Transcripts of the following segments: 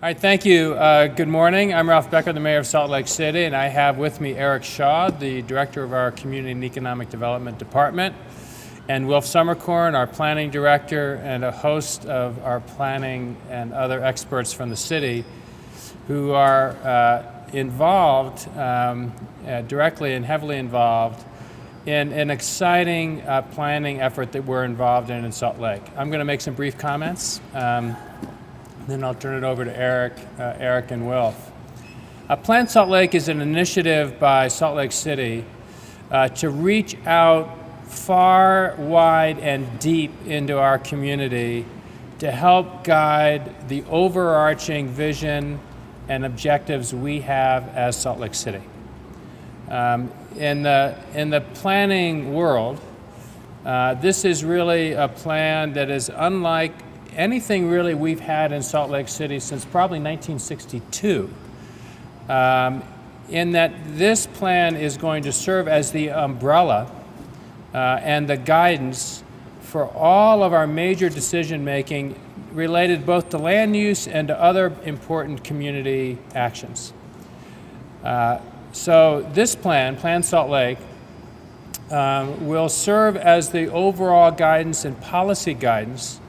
right, thank you. Good morning. I'm Ralph Becker, the mayor of Salt Lake City, and I have with me Eric Shaw, the director of our Community and Economic Development Department, and Wilf Summercorn, our planning director, and a host of our planning and other experts from the city who are involved, directly and heavily involved, in an exciting planning effort that we're involved in Salt Lake. I'm going to make some brief comments, then I'll turn it over to Eric and Wilf. Plan Salt Lake is an initiative by Salt Lake City to reach out far, wide, and deep into our community to help guide the overarching vision and objectives we have as Salt Lake City. In the planning world, this is really a plan that is unlike anything really we've had in Salt Lake City since probably 1962, in that this plan is going to serve as the umbrella and the guidance for all of our major decision making related both to land use and to other important community actions. So this plan, Plan Salt Lake, will serve as the overall guidance and policy guidance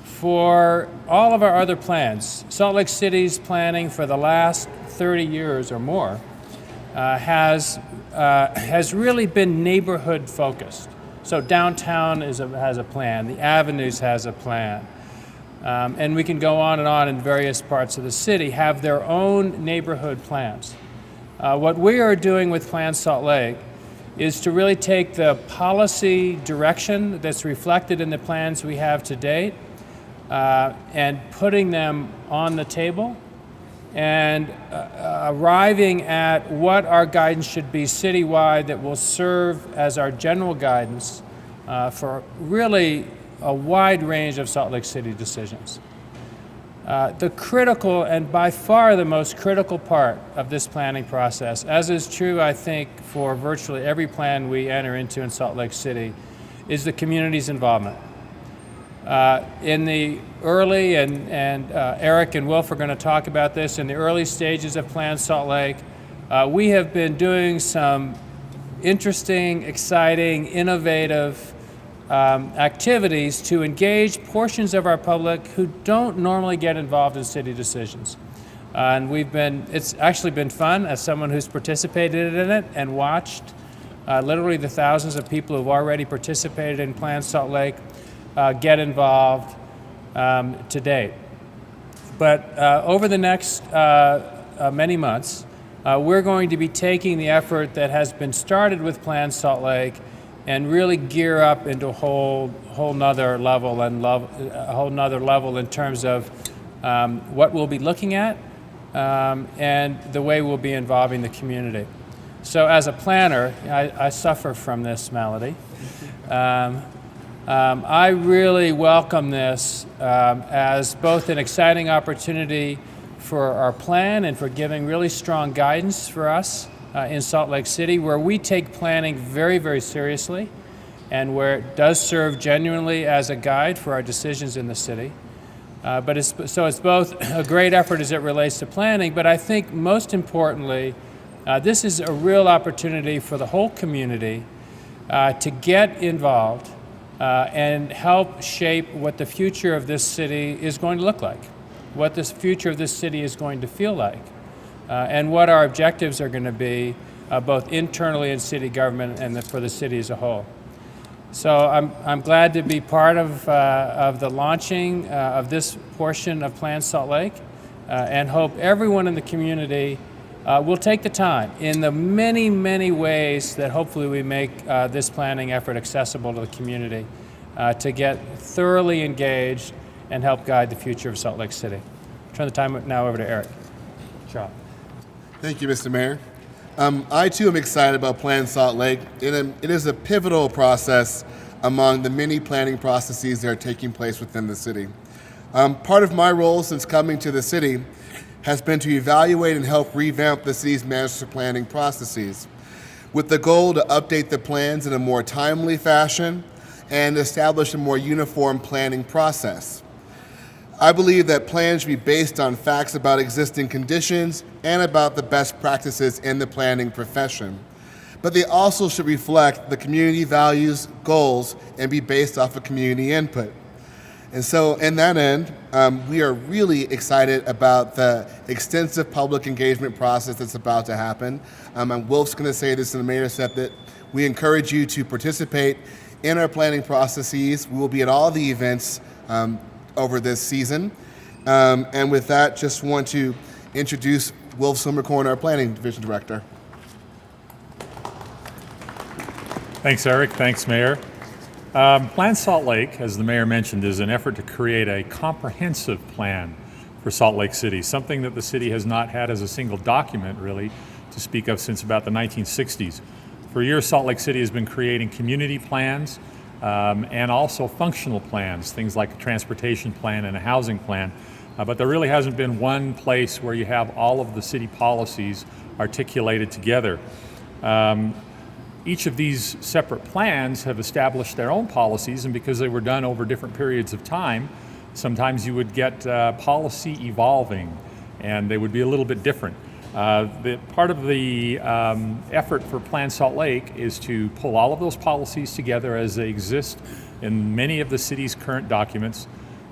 for all of our other plans. Salt Lake City's planning for the last 30 years or more has really been neighborhood focused. So downtown has a plan, the avenues has a plan, and we can go on and on in various parts of the city have their own neighborhood plans. What we are doing with Plan Salt Lake is to really take the policy direction that's reflected in the plans we have to date and putting them on the table and arriving at what our guidance should be citywide that will serve as our general guidance for really a wide range of Salt Lake City decisions. The critical and by far the most critical part of this planning process, as is true I think for virtually every plan we enter into in Salt Lake City, is the community's involvement. In the early, and Eric and Wilf are going to talk about this, in the early stages of Plan Salt Lake, we have been doing some interesting, exciting, innovative activities to engage portions of our public who don't normally get involved in city decisions. And it's actually been fun as someone who's participated in it and watched literally the thousands of people who've already participated in Plan Salt Lake get involved to date. But over the next many months, we're going to be taking the effort that has been started with Plan Salt Lake and really gear up into a whole nother level in terms of what we'll be looking at and the way we'll be involving the community. So as a planner, I suffer from this malady. I really welcome this as both an exciting opportunity for our plan and for giving really strong guidance for us in Salt Lake City, where we take planning very, very seriously and where it does serve genuinely as a guide for our decisions in the city. But it's both a great effort as it relates to planning, but I think most importantly, this is a real opportunity for the whole community to get involved and help shape what the future of this city is going to look like, what the future of this city is going to feel like, and what our objectives are going to be, both internally in city government and for the city as a whole. So I'm glad to be part of the launching of this portion of Plan Salt Lake, and hope everyone in the community will take the time in the many, many ways that hopefully we make this planning effort accessible to the community to get thoroughly engaged and help guide the future of Salt Lake City. I'll turn the time now over to Eric Shaw. Thank you, Mr. Mayor. I too am excited about Plan Salt Lake. It is a pivotal process among the many planning processes that are taking place within the city. Part of my role since coming to the city has been to evaluate and help revamp the city's master planning processes with the goal to update the plans in a more timely fashion and establish a more uniform planning process. I believe that plans should be based on facts about existing conditions and about the best practices in the planning profession. But they also should reflect the community values, goals, and be based off of community input. And so in that end, we are really excited about the extensive public engagement process that's about to happen. And Wolf's going to say this, and the mayor said that we encourage you to participate in our planning processes. We will be at all the events over this season. And with that, just want to introduce Wolf Silmercorn, our Planning Division Director. Thanks, Eric. Thanks, Mayor. Plan Salt Lake, as the mayor mentioned, is an effort to create a comprehensive plan for Salt Lake City, something that the city has not had as a single document, really, to speak of since about the 1960s. For years, Salt Lake City has been creating community plans and also functional plans, things like a transportation plan and a housing plan. But there really hasn't been one place where you have all of the city policies articulated together. Each of these separate plans have established their own policies, and because they were done over different periods of time, sometimes you would get policy evolving, and they would be a little bit different. Part of the effort for Plan Salt Lake is to pull all of those policies together as they exist in many of the city's current documents,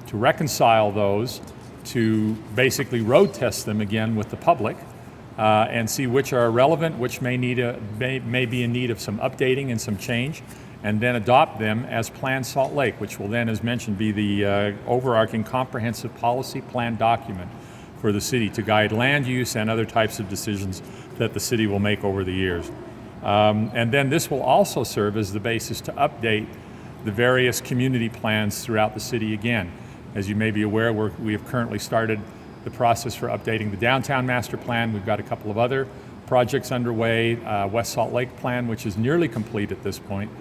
to reconcile those, to basically road test them again with the public, and see which are relevant, which may be in need of some updating and some change, and then adopt them as Plan Salt Lake, which will then, as mentioned, be the overarching comprehensive policy plan document for the city to guide land use and other types of decisions that the city will make over the years. And then this will also serve as the basis to update the various community plans throughout the city again. As you may be aware, we have currently started the process for updating the downtown master plan. We've got a couple of other projects underway, West Salt Lake plan, which is nearly complete at this point,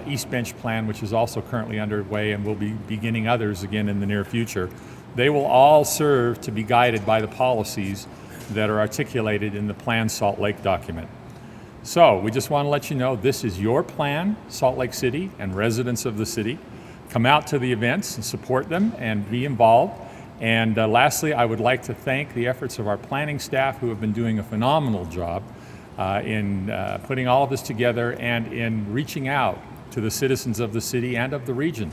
East Bench plan, which is also currently underway, and we'll be beginning others again in the near future. They will all serve to be guided by the policies that are articulated in the Plan Salt Lake document. So we just want to let you know this is your plan, Salt Lake City and residents of the city. Come out to the events and support them and be involved. And lastly, I would like to thank the efforts of our planning staff, who have been doing a phenomenal job in putting all of this together and in reaching out to the citizens of the city and of the region.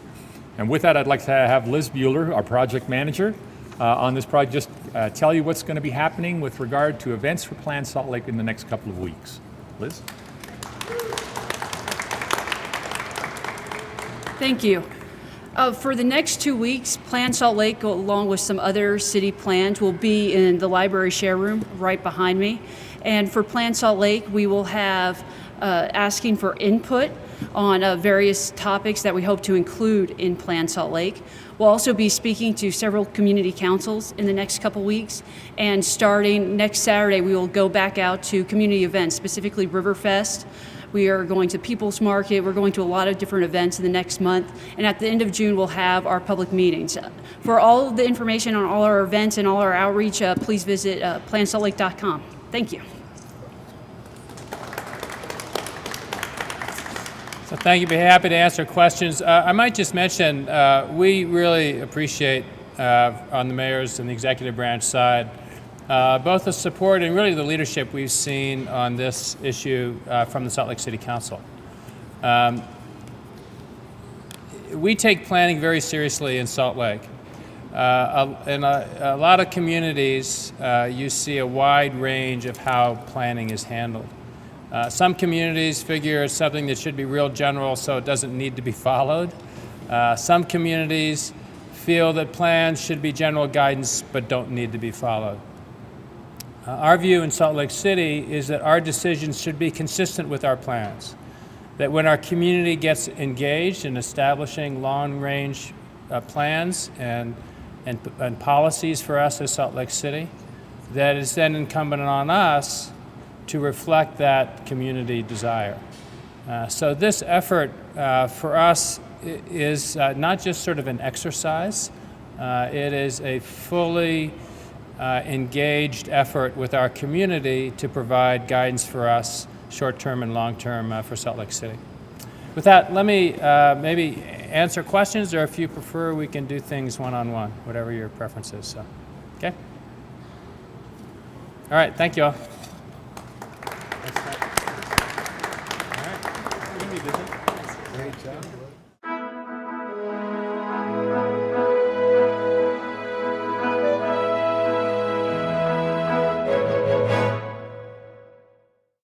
And with that, I'd like to have Liz Buehler, our project manager on this project, just tell you what's going to be happening with regard to events for Plan Salt Lake in the next couple of weeks. Liz? Thank you. For the next 2 weeks, Plan Salt Lake, along with some other city plans, will be in the library share room right behind me. And for Plan Salt Lake, we will have asking for input on various topics that we hope to include in Plan Salt Lake. We'll also be speaking to several community councils in the next couple weeks, and starting next Saturday, we will go back out to community events, specifically Riverfest. We are going to People's Market. We're going to a lot of different events in the next month, and at the end of June, we'll have our public meetings. For all of the information on all our events and all our outreach, please visit plansaltlake.com. Thank you. So thank you. Be happy to answer questions. I might just mention we really appreciate on the mayor's and the executive branch side both the support and really the leadership we've seen on this issue from the Salt Lake City Council. We take planning very seriously in Salt Lake. In a lot of communities, you see a wide range of how planning is handled. Some communities figure it's something that should be real general, so it doesn't need to be followed. Some communities feel that plans should be general guidance but don't need to be followed. Our view in Salt Lake City is that our decisions should be consistent with our plans. That when our community gets engaged in establishing long-range plans and policies for us as Salt Lake City, that it's then incumbent on us to reflect that community desire. So this effort for us is not just sort of an exercise, it is a fully engaged effort with our community to provide guidance for us short-term and long-term for Salt Lake City. With that, let me maybe answer questions, or if you prefer, we can do things one-on-one, whatever your preference is. So, okay? All right, thank you all. All right. Great job.